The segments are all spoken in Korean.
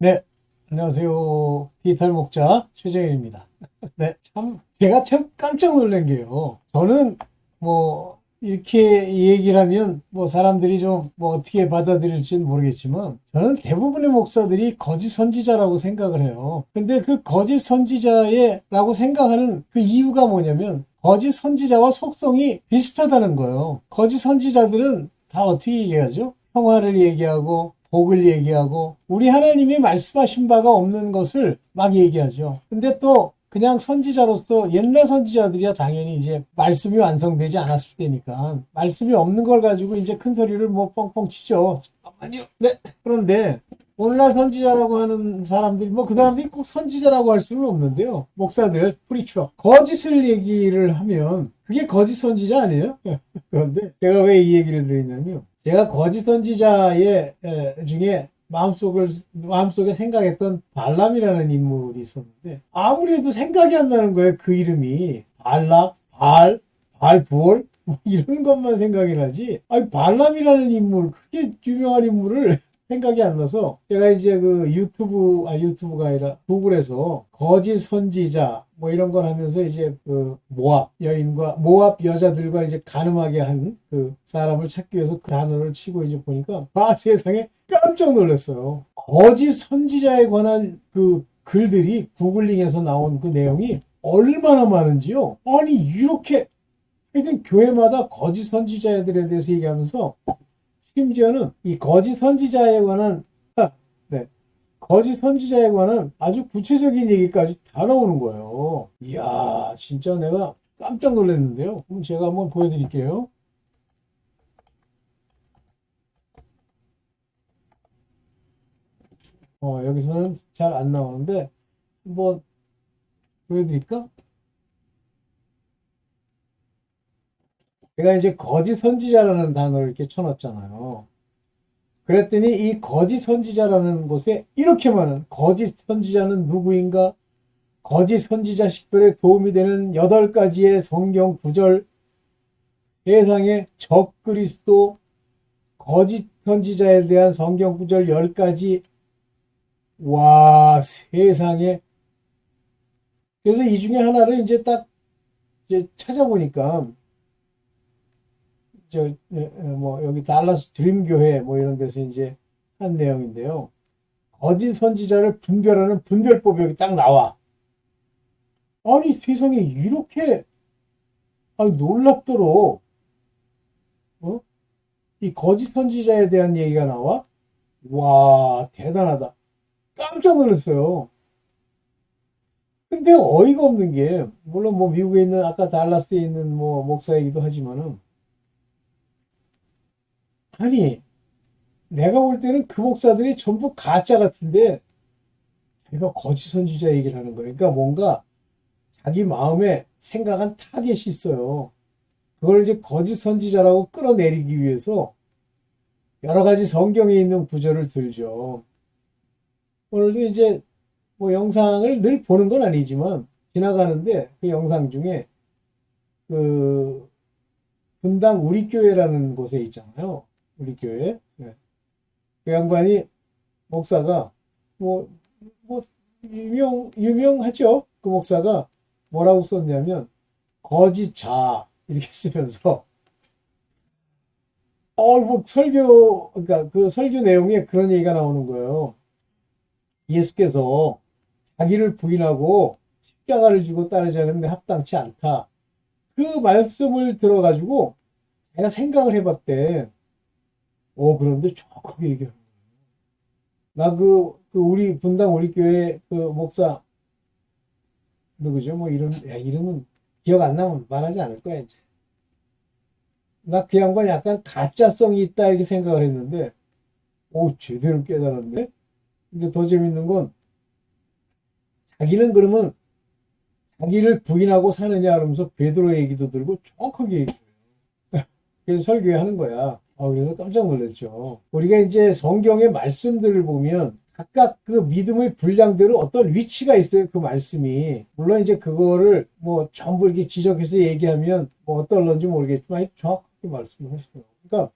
네, 안녕하세요. 디지털 목자 최재현입니다. 네, 제가 참 깜짝 놀란 게요. 저는 이렇게 얘기를 하면 사람들이 좀 어떻게 받아들일지는 모르겠지만, 저는 대부분의 목사들이 거짓 선지자라고 생각을 해요. 근데 그 거짓 선지자라고 생각하는 그 이유가 뭐냐면, 거짓 선지자와 속성이 비슷하다는 거예요. 거짓 선지자들은 다 어떻게 얘기하죠? 평화를 얘기하고, 복을 얘기하고, 우리 하나님이 말씀하신 바가 없는 것을 막 얘기하죠. 근데 또 그냥 선지자로서 옛날 선지자들이야 당연히 이제 말씀이 완성되지 않았을 때니까 말씀이 없는 걸 가지고 이제 큰 소리를 뻥뻥 치죠. 잠깐만요. 네. 그런데 오늘날 선지자라고 하는 사람들이 그 사람들이 꼭 선지자라고 할 수는 없는데요. 목사들, 프리처, 거짓을 얘기를 하면 그게 거짓 선지자 아니에요? 그런데 제가 왜 이 얘기를 드리냐면, 제가 거짓 선지자의 중에 마음속에 생각했던 발람이라는 인물이 있었는데, 아무리 해도 생각이 안 나는 거예요. 그 이름이. 발락, 발부올? 이런 것만 생각이 나지. 아니, 발람이라는 인물, 그렇게 유명한 인물을 생각이 안 나서, 제가 이제 그 유튜브가 아니라 구글에서 거짓 선지자, 이런 걸 하면서 이제 그 모압 여자들과 이제 가늠하게 한 그 사람을 찾기 위해서 그 단어를 치고 이제 보니까, 세상에 깜짝 놀랐어요. 거짓 선지자에 관한 그 글들이 구글링에서 나온 그 내용이 얼마나 많은지요. 아니, 이렇게 하여튼 교회마다 거짓 선지자들에 대해서 얘기하면서, 심지어는 이 거짓 선지자에 관한 네, 거짓 선지자에 관한 아주 구체적인 얘기까지 다 나오는 거예요. 이야, 진짜 내가 깜짝 놀랐는데요. 그럼 제가 한번 보여드릴게요. 여기서는 잘 안 나오는데 한번 보여드릴까? 제가 이제 거짓 선지자라는 단어를 이렇게 쳐놨잖아요. 그랬더니 이 거짓 선지자라는 곳에 이렇게 많은 거짓 선지자는 누구인가? 거짓 선지자 식별에 도움이 되는 8가지의 성경 구절, 세상에 적그리스도, 거짓 선지자에 대한 성경 구절 10가지. 와, 세상에. 그래서 이 중에 하나를 이제 딱 이제 찾아보니까, 여기 달라스 드림 교회 이런 데서 이제 한 내용인데요. 거짓 선지자를 분별하는 분별법이 여기 딱 나와. 아니, 세상에 이렇게, 아니, 놀랍도록, 어? 이 거짓 선지자에 대한 얘기가 나와? 와, 대단하다. 깜짝 놀랐어요. 근데 어이가 없는 게, 물론 미국에 있는, 아까 달라스에 있는 목사이기도 하지만은, 아니, 내가 볼 때는 그 목사들이 전부 가짜 같은데, 내가 거짓 선지자 얘기를 하는 거예요. 그러니까 뭔가 자기 마음에 생각한 타겟이 있어요. 그걸 이제 거짓 선지자라고 끌어내리기 위해서 여러 가지 성경에 있는 구절을 들죠. 오늘도 이제 영상을 늘 보는 건 아니지만 지나가는데 그 영상 중에 그 분당 우리교회라는 곳에 있잖아요. 우리교회. 네. 그 양반이 목사가 뭐, 뭐 유명하죠. 그 목사가 뭐라고 썼냐면 거짓자 이렇게 쓰면서 그러니까 그 설교 내용에 그런 얘기가 나오는 거예요. 예수께서 자기를 부인하고 십자가를 지고 따르지 않으면 합당치 않다. 그 말씀을 들어가지고 제가 생각을 해봤대. 그런데 정확하게 얘기하는 거예요. 나 우리 분당 우리 교회 그 목사 누구죠? 이름은 기억 안 나면 말하지 않을 거야, 이제. 나 그 양반 약간 가짜성이 있다 이렇게 생각을 했는데, 제대로 깨달았네? 근데 더 재밌는 건, 자기는 그러면 자기를 부인하고 사느냐 그러면서 베드로 얘기도 들고 정확하게 얘기해요. 그래서 설교회 하는 거야. 그래서 깜짝 놀랐죠. 우리가 이제 성경의 말씀들을 보면 각각 그 믿음의 분량대로 어떤 위치가 있어요. 그 말씀이. 물론 이제 그거를 전부 이렇게 지적해서 얘기하면 어떨런지 모르겠지만 정확하게 말씀을 하시더라고요. 그러니까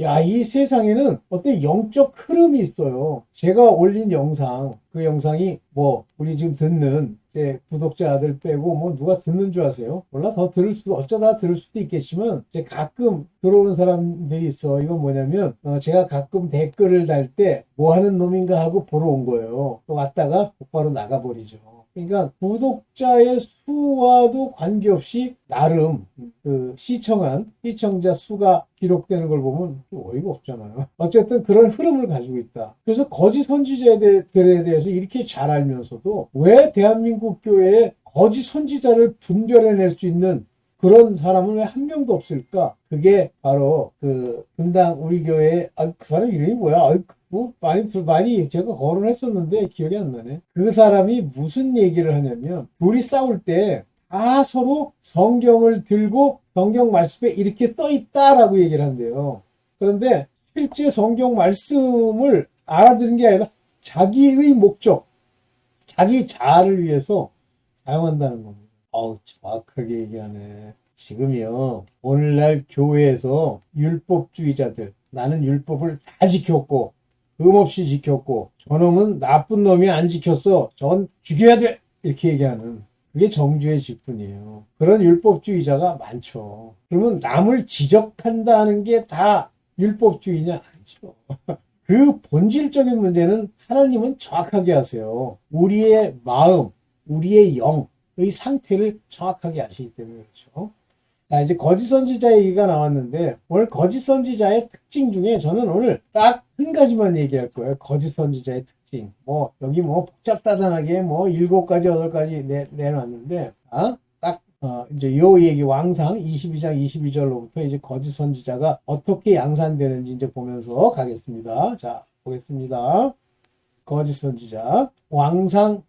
야, 이 세상에는 어떤 영적 흐름이 있어요. 제가 올린 영상, 그 영상이 뭐 우리 지금 듣는 제 구독자들 빼고 뭐 누가 듣는 줄 아세요? 몰라, 더 들을 수도, 어쩌다 들을 수도 있겠지만 이제 가끔 들어오는 사람들이 있어. 이건 뭐냐면 제가 가끔 댓글을 달 때 뭐 하는 놈인가 하고 보러 온 거예요. 또 왔다가 곧바로 나가버리죠. 그러니까 구독자의 수와도 관계없이 나름 그 시청자 수가 기록되는 걸 보면 좀 어이가 없잖아요. 어쨌든 그런 흐름을 가지고 있다. 그래서 거짓 선지자들에 대해서 이렇게 잘 알면서도 왜 대한민국 교회에 거짓 선지자를 분별해낼 수 있는 그런 사람은 왜 한 명도 없을까? 그게 바로 그 분당 우리 교회의 그 사람 이름이 뭐야? 뭐 많이 제가 거론했었는데 기억이 안 나네. 그 사람이 무슨 얘기를 하냐면 둘이 싸울 때 다 서로 성경을 들고 성경 말씀에 이렇게 써 있다라고 얘기를 한대요. 그런데 실제 성경 말씀을 알아들은 게 아니라 자기의 목적, 자기 자아를 위해서 사용한다는 겁니다. 정확하게 얘기하네. 지금요, 오늘날 교회에서 율법주의자들, 나는 율법을 다 지켰고 흠없이 지켰고 저놈은 나쁜 놈이 안 지켰어, 전 죽여야 돼, 이렇게 얘기하는, 그게 정죄의 직분이에요. 그런 율법주의자가 많죠. 그러면 남을 지적한다는 게 다 율법주의냐? 아니죠. 그 본질적인 문제는 하나님은 정확하게 아세요. 우리의 마음, 우리의 영의 상태를 정확하게 아시기 때문에 그렇죠. 자, 이제 거짓 선지자 얘기가 나왔는데 오늘 거짓 선지자의 특징 중에 저는 오늘 딱 한 가지만 얘기할 거예요. 거짓 선지자의 특징. 뭐 여기 뭐 복잡다단하게 뭐 7가지 8가지 내놨는데 이제 요 얘기 왕상 22장 22절로부터 이제 거짓 선지자가 어떻게 양산되는지 이제 보면서 가겠습니다. 자, 보겠습니다. 거짓 선지자 왕상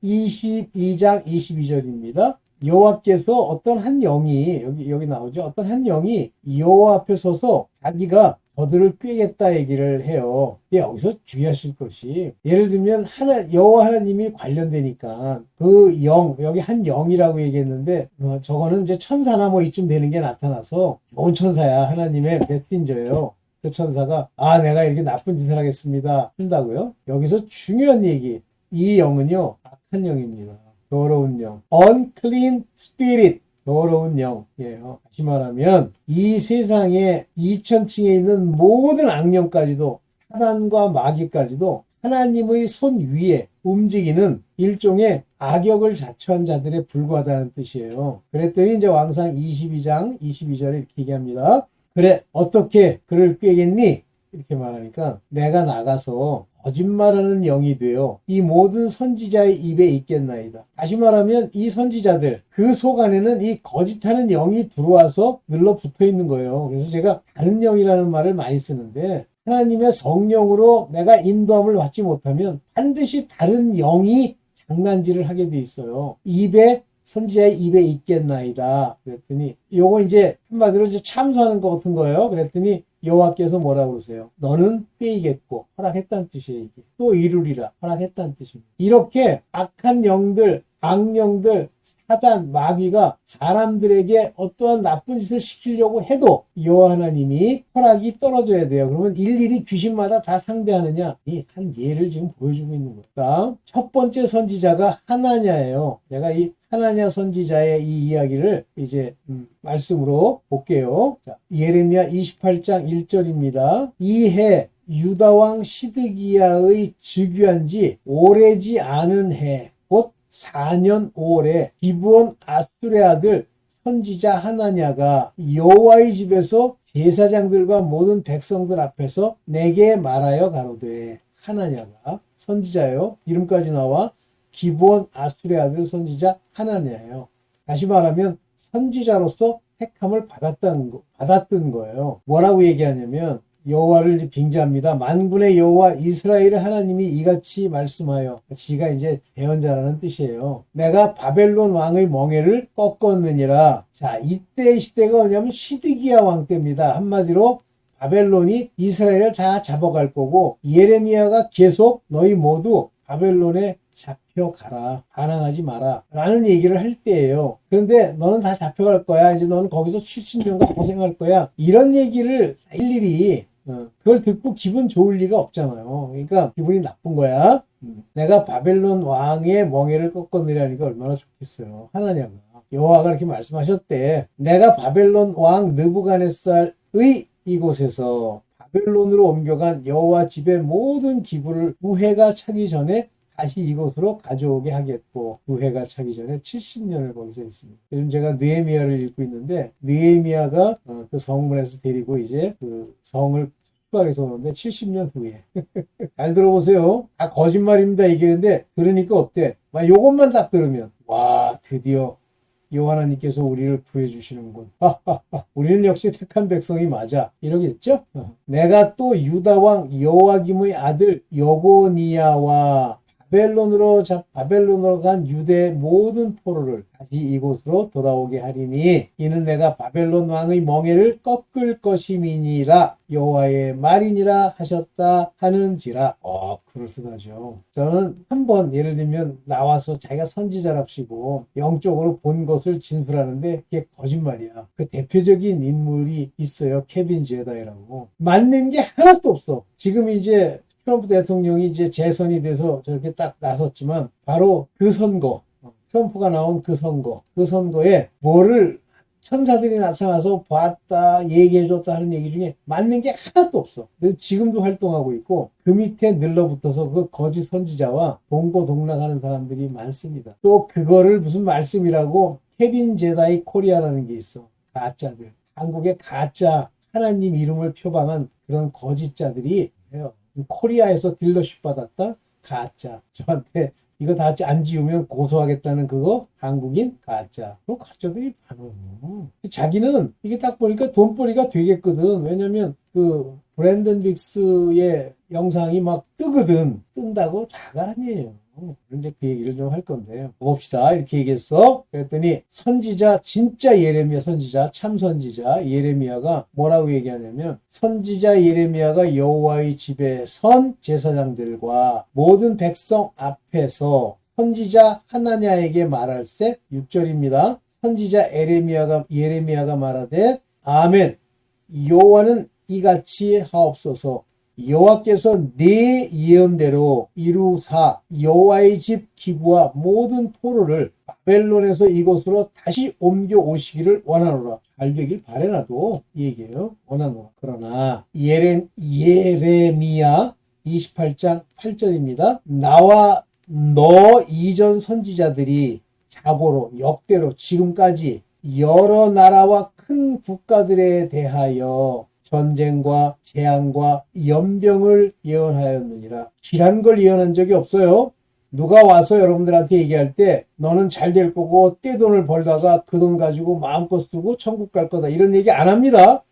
22장 22절입니다. 여호와께서 어떤 한 영이 여기 나오죠. 어떤 한 영이 여호와 앞에 서서 자기가 저들을 꾀겠다 얘기를 해요. 여기서 주의하실 것이, 예를 들면 여호와 하나님이 관련되니까 그 영, 여기 한 영이라고 얘기했는데 저거는 이제 천사나 뭐 이쯤 되는 게 나타나서 좋은 천사야. 하나님의 메신저예요. 그 천사가 내가 이렇게 나쁜 짓을 하겠습니다 한다고요. 여기서 중요한 얘기, 이 영은요 악한 영입니다. 더러운 영, unclean spirit, 더러운 영이에요. 다시 말하면 이 세상에 2000층에 있는 모든 악령까지도, 사단과 마귀까지도 하나님의 손 위에 움직이는 일종의 악역을 자처한 자들에 불과하다는 뜻이에요. 그랬더니 이제 왕상 22장 22절에 이렇게 얘기합니다. 그래, 어떻게 그를 꾀겠니? 이렇게 말하니까 내가 나가서 거짓말하는 영이 되어 이 모든 선지자의 입에 있겠나이다. 다시 말하면 이 선지자들 그 속 안에는 이 거짓하는 영이 들어와서 늘러 붙어 있는 거예요. 그래서 제가 다른 영이라는 말을 많이 쓰는데, 하나님의 성령으로 내가 인도함을 받지 못하면 반드시 다른 영이 장난질을 하게 돼 있어요. 선지자의 입에 있겠나이다. 그랬더니 요거 이제 한마디로 이제 참소하는 것 같은 거예요. 그랬더니 여호와께서 뭐라고 그러세요? 너는 꾀이겠고, 허락했다는 뜻이에요. 이게 또 이루리라, 허락했다는 뜻입니다. 이렇게 악한 영들, 악령들, 사단, 마귀가 사람들에게 어떠한 나쁜 짓을 시키려고 해도 여호와 하나님이 허락이 떨어져야 돼요. 그러면 일일이 귀신마다 다 상대하느냐? 이 한 예를 지금 보여주고 있는 겁니다. 첫 번째 선지자가 하나냐예요. 내가 이 하나냐 선지자의 이 이야기를 이제 말씀으로 볼게요. 자, 예레미야 28장 1절입니다. 이해 유다왕 시드기야의 즉위한 지 오래지 않은 해, 곧 4년 5월에 기브온 아수레 아들 선지자 하나냐가 여호와의 집에서 제사장들과 모든 백성들 앞에서 내게 말하여 가로되, 하나냐가 선지자예요. 이름까지 나와 기브온 아수레 아들 선지자 하나냐예요. 다시 말하면 선지자로서 택함을 받았던 거예요. 뭐라고 얘기하냐면 여호와를 빙자합니다. 만군의 여호와 이스라엘의 하나님이 이같이 말씀하여, 지가 이제 대언자라는 뜻이에요. 내가 바벨론 왕의 멍에를 꺾었느니라. 자, 이때의 시대가 뭐냐면 시드기야 왕 때입니다. 한마디로 바벨론이 이스라엘을 다 잡아갈 거고, 예레미야가 계속 너희 모두 바벨론의 잡혀가라. 반항하지 마라. 라는 얘기를 할 때예요. 그런데 너는 다 잡혀갈 거야. 이제 너는 거기서 70년간 고생할 거야. 이런 얘기를 일일이 그걸 듣고 기분 좋을 리가 없잖아요. 그러니까 기분이 나쁜 거야. 내가 바벨론 왕의 멍에를 꺾어내려니까 얼마나 좋겠어요. 하나냐가. 여호와가 이렇게 말씀하셨대. 내가 바벨론 왕 느부갓네살의 이곳에서 바벨론으로 옮겨간 여호와 집의 모든 기구를 부해가 차기 전에 다시 이곳으로 가져오게 하겠고, 부해가 차기 전에 70년을 거기서 있습니다. 요즘 제가 느헤미야를 읽고 있는데 느헤미야가 그 성문에서 데리고 이제 그 성을 수락해서 오는데 70년 후에 잘 들어보세요. 다 거짓말입니다 이게. 근데 들으니까 어때? 막 요것만 딱 들으면 와, 드디어 여호와 하나님께서 우리를 구해주시는군. 우리는 역시 택한 백성이 맞아. 이러겠죠? 내가 또 유다 왕 여호와김의 아들 여고니야와 바벨론으로 간 유대의 모든 포로를 다시 이곳으로 돌아오게 하리니 이는 내가 바벨론 왕의 멍에를 꺾을 것임이니라 여호와의 말이니라 하셨다 하는지라. 그럴듯하죠. 저는 한번 예를 들면 나와서 자기가 선지자랍시고 영적으로 본 것을 진술하는데 그게 거짓말이야. 그 대표적인 인물이 있어요. 케빈 제다이라고. 맞는 게 하나도 없어. 지금 이제 트럼프 대통령이 이제 재선이 돼서 저렇게 딱 나섰지만 바로 그 선거, 트럼프가 나온 그 선거에 뭐를 천사들이 나타나서 봤다, 얘기해줬다 하는 얘기 중에 맞는 게 하나도 없어. 지금도 활동하고 있고 그 밑에 늘러붙어서 그 거짓 선지자와 동고동락하는 사람들이 많습니다. 또 그거를 무슨 말씀이라고 케빈 제다이 코리아라는 게 있어. 가짜들. 한국의 가짜 하나님 이름을 표방한 그런 거짓자들이 해요. 코리아에서 딜러십 받았다? 가짜. 저한테 이거 다 안 지우면 고소하겠다는 그거? 한국인? 가짜. 그 가짜들이 많아요. 자기는 이게 딱 보니까 돈벌이가 되겠거든. 왜냐면 그 브랜든 빅스의 영상이 막 뜨거든. 뜬다고 다가 아니에요. 그런데 그 얘기를 좀 할 건데 봅시다. 이렇게 얘기했어. 그랬더니 선지자, 진짜 예레미야 선지자, 참 선지자 예레미야가 뭐라고 얘기하냐면, 선지자 예레미야가 여호와의 집에 선 제사장들과 모든 백성 앞에서 선지자 하나냐에게 말할세. 6절입니다. 선지자 예레미야가 말하되 아멘, 여호와는 이같이 하옵소서. 여호와께서 네 예언대로 이루사 여호와의 집 기구와 모든 포로를 바벨론에서 이곳으로 다시 옮겨 오시기를 원하노라. 잘 되길 바래나도 이 얘기예요. 원하노라. 그러나 예레미야 28장 8절입니다. 나와 너 이전 선지자들이 자고로 역대로 지금까지 여러 나라와 큰 국가들에 대하여 전쟁과 재앙과 연병을 예언하였느니라. 길한 걸 예언한 적이 없어요. 누가 와서 여러분들한테 얘기할 때 너는 잘 될 거고 떼돈을 벌다가 그 돈 가지고 마음껏 쓰고 천국 갈 거다 이런 얘기 안 합니다.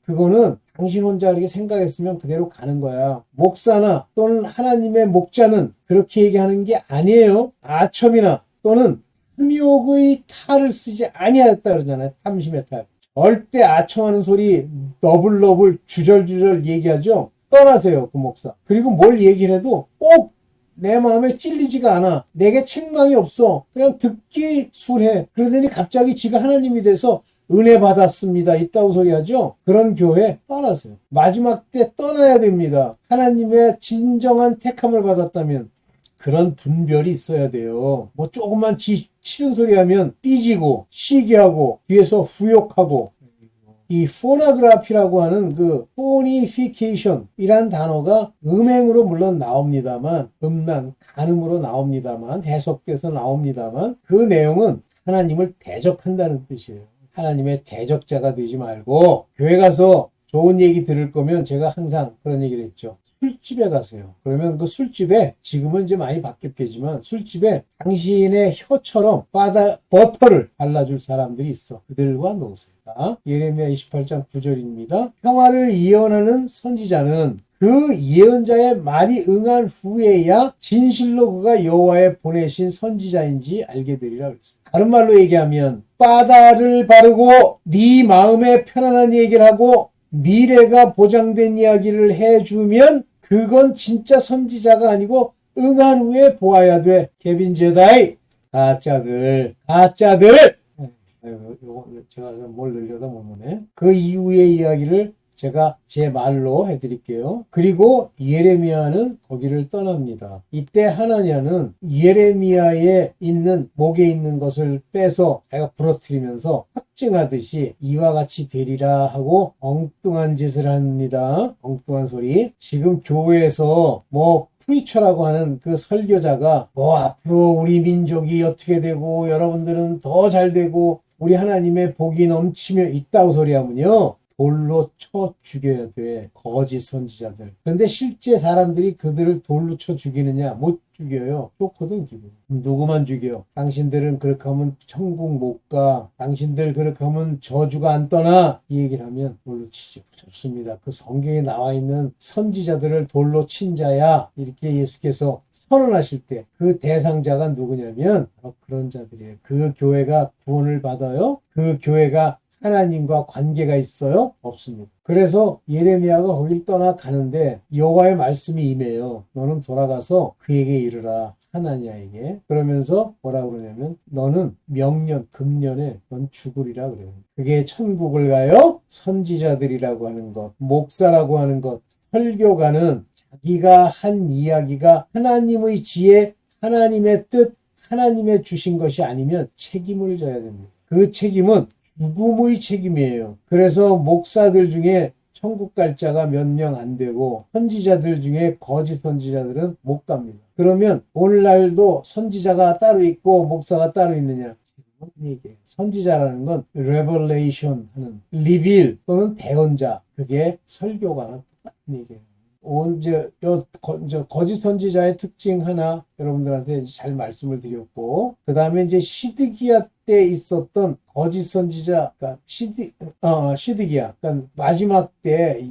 그거는 당신 혼자 그렇게 생각했으면 그대로 가는 거야. 목사나 또는 하나님의 목자는 그렇게 얘기하는 게 아니에요. 아첨이나 또는 탐욕의 탈을 쓰지 아니하였다 그러잖아요. 탐심의 탈. 절대 아첨하는 소리 너블너블 주절주절 얘기하죠. 떠나세요, 그 목사. 그리고 뭘 얘기를 해도 꼭 내 마음에 찔리지가 않아. 내게 책망이 없어. 그냥 듣기 순해. 그러더니 갑자기 지가 하나님이 돼서 은혜 받았습니다. 있다고 소리하죠. 그런 교회 떠나세요. 마지막 때 떠나야 됩니다. 하나님의 진정한 택함을 받았다면 그런 분별이 있어야 돼요. 뭐 조금만 치는 소리 하면 삐지고 시기하고 뒤에서 후욕하고. 이 포노그래피라고 하는 그 포니피케이션이란 단어가 음행으로 물론 나옵니다만, 음란, 간음으로 나옵니다만, 해석돼서 나옵니다만, 그 내용은 하나님을 대적한다는 뜻이에요. 하나님의 대적자가 되지 말고 교회 가서 좋은 얘기 들을 거면 제가 항상 그런 얘기를 했죠. 술집에 가세요. 그러면 그 술집에, 지금은 이제 많이 바뀌었겠지만 술집에 당신의 혀처럼 버터를 발라줄 사람들이 있어. 그들과 노세요. 예레미야 28장 9절입니다. 평화를 예언하는 선지자는 그 예언자의 말이 응한 후에야 진실로 그가 여호와의 보내신 선지자인지 알게 되리라 그랬어요. 다른 말로 얘기하면 바다를 바르고 네 마음에 편안한 얘기를 하고 미래가 보장된 이야기를 해주면 그건 진짜 선지자가 아니고 응한 후에 보아야 돼. 케빈 제다이. 가짜들. 요거 제가 뭘 늘려다 못하네. 그 이후의 이야기를 제가 제 말로 해드릴게요. 그리고 예레미야는 거기를 떠납니다. 이때 하나냐는 예레미야에 있는 목에 있는 것을 빼서 내가 부러뜨리면서 확증하듯이 이와 같이 되리라 하고 엉뚱한 짓을 합니다. 엉뚱한 소리. 지금 교회에서 프리처라고 하는 그 설교자가 앞으로 우리 민족이 어떻게 되고 여러분들은 더 잘 되고 우리 하나님의 복이 넘치며 있다고 소리하면요. 돌로 쳐 죽여야 돼. 거짓 선지자들. 그런데 실제 사람들이 그들을 돌로 쳐 죽이느냐? 못 죽여요. 좋거든 기분. 누구만 죽여? 당신들은 그렇게 하면 천국 못 가. 당신들 그렇게 하면 저주가 안 떠나. 이 얘기를 하면 돌로 치지. 좋습니다. 그 성경에 나와 있는 선지자들을 돌로 친 자야. 이렇게 예수께서 선언하실 때 그 대상자가 누구냐면 그런 자들이에요. 그 교회가 구원을 받아요. 그 교회가 하나님과 관계가 있어요? 없습니다. 그래서 예레미야가 거길 떠나가는데 여호와의 말씀이 임해요. 너는 돌아가서 그에게 이르라. 하나냐에게. 그러면서 뭐라고 그러냐면 너는 명년, 금년에 넌 죽으리라 그래요. 그게 천국을 가요? 선지자들이라고 하는 것, 목사라고 하는 것, 설교가는 자기가 한 이야기가 하나님의 지혜, 하나님의 뜻, 하나님의 주신 것이 아니면 책임을 져야 됩니다. 그 책임은 죽음의 책임이에요. 그래서 목사들 중에 천국 갈 자가 몇 명 안 되고 선지자들 중에 거짓 선지자들은 못 갑니다. 그러면 오늘날도 선지자가 따로 있고 목사가 따로 있느냐? 선지자라는 건 레벨레이션 하는 리빌 또는 대언자, 그게 설교가랑 똑같은 얘기예요. 이제 거짓 선지자의 특징 하나 여러분들한테 잘 말씀을 드렸고, 그 다음에 이제 시드기야 때 있었던 거짓 선지자, 그러니까 시드기야, 그러니까 마지막 때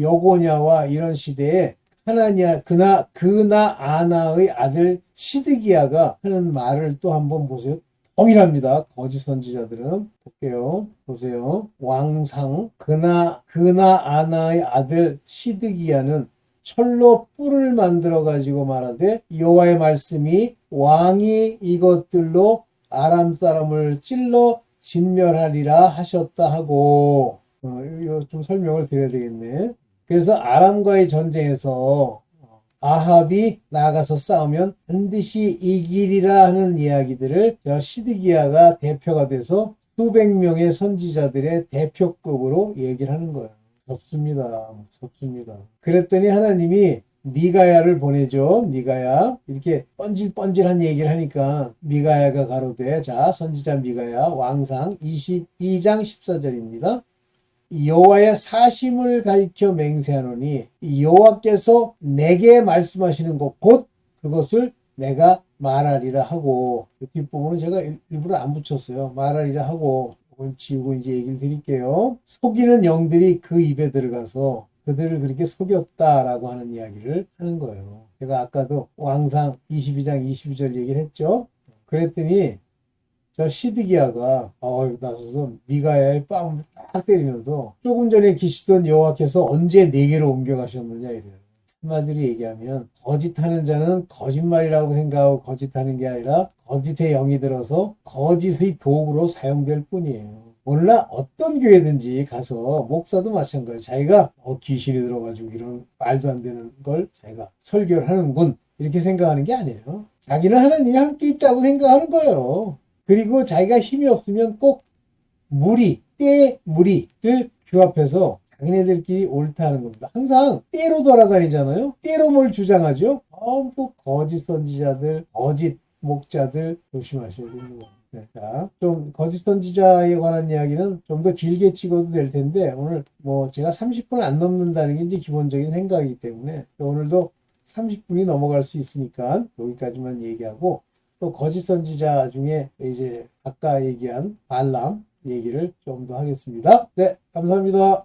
여고냐와 이런 시대에 하나냐 그나 아나의 아들 시드기야가 하는 말을 또 한번 보세요. 동일합니다. 거짓 선지자들은. 볼게요. 보세요. 왕상 그나 아나의 아들 시드기야는 철로 뿔을 만들어 가지고 말하되 여호와의 말씀이 왕이 이것들로 아람 사람을 찔러 진멸하리라 하셨다 하고, 이거 좀 설명을 드려야 되겠네. 그래서 아람과의 전쟁에서 아합이 나가서 싸우면 반드시 이기리라 하는 이야기들을 시드기야가 대표가 돼서 수백 명의 선지자들의 대표급으로 얘기를 하는 거예요. 무섭습니다. 그랬더니 하나님이 미가야를 보내죠. 미가야. 이렇게 뻔질뻔질한 얘기를 하니까 미가야가 가로되, 자, 선지자 미가야 왕상 22장 14절입니다. 여호와의 사심을 가리켜 맹세하노니 여호와께서 내게 말씀하시는 것 곧 그것을 내가 말하리라 하고, 그 뒷부분은 제가 일부러 안 붙였어요. 말하리라 하고, 이걸 지우고 이제 얘기를 드릴게요. 속이는 영들이 그 입에 들어가서 그들을 그렇게 속였다라고 하는 이야기를 하는 거예요. 제가 아까도 왕상 22장 22절 얘기를 했죠. 그랬더니 저 시드기야가 나서서 미가야의 뺨을 딱 때리면서 조금 전에 계시던 여호와께서 언제 내게로 옮겨가셨느냐 이래요. 한마디로 얘기하면 거짓하는 자는 거짓말이라고 생각하고 거짓하는 게 아니라 거짓의 영이 들어서 거짓의 도구로 사용될 뿐이에요. 오늘날 어떤 교회든지 가서 목사도 마찬가지예요. 자기가 귀신이 들어가지고 이런 말도 안 되는 걸 자기가 설교를 하는군 이렇게 생각하는 게 아니에요. 자기는 하나님이 함께 있다고 생각하는 거예요. 그리고 자기가 힘이 없으면 꼭 무리를 규합해서 자기네들끼리 옳다 하는 겁니다. 항상 때로 돌아다니잖아요. 때로 뭘 주장하죠. 거짓 선지자들, 거짓 목자들 조심하셔야 됩니다. 네, 자, 좀 거짓 선지자에 관한 이야기는 좀 더 길게 찍어도 될 텐데 오늘 제가 30분 안 넘는다는 게 이제 기본적인 생각이기 때문에 오늘도 30분이 넘어갈 수 있으니까 여기까지만 얘기하고, 또 거짓 선지자 중에 이제 아까 얘기한 발람 얘기를 좀 더 하겠습니다. 네, 감사합니다.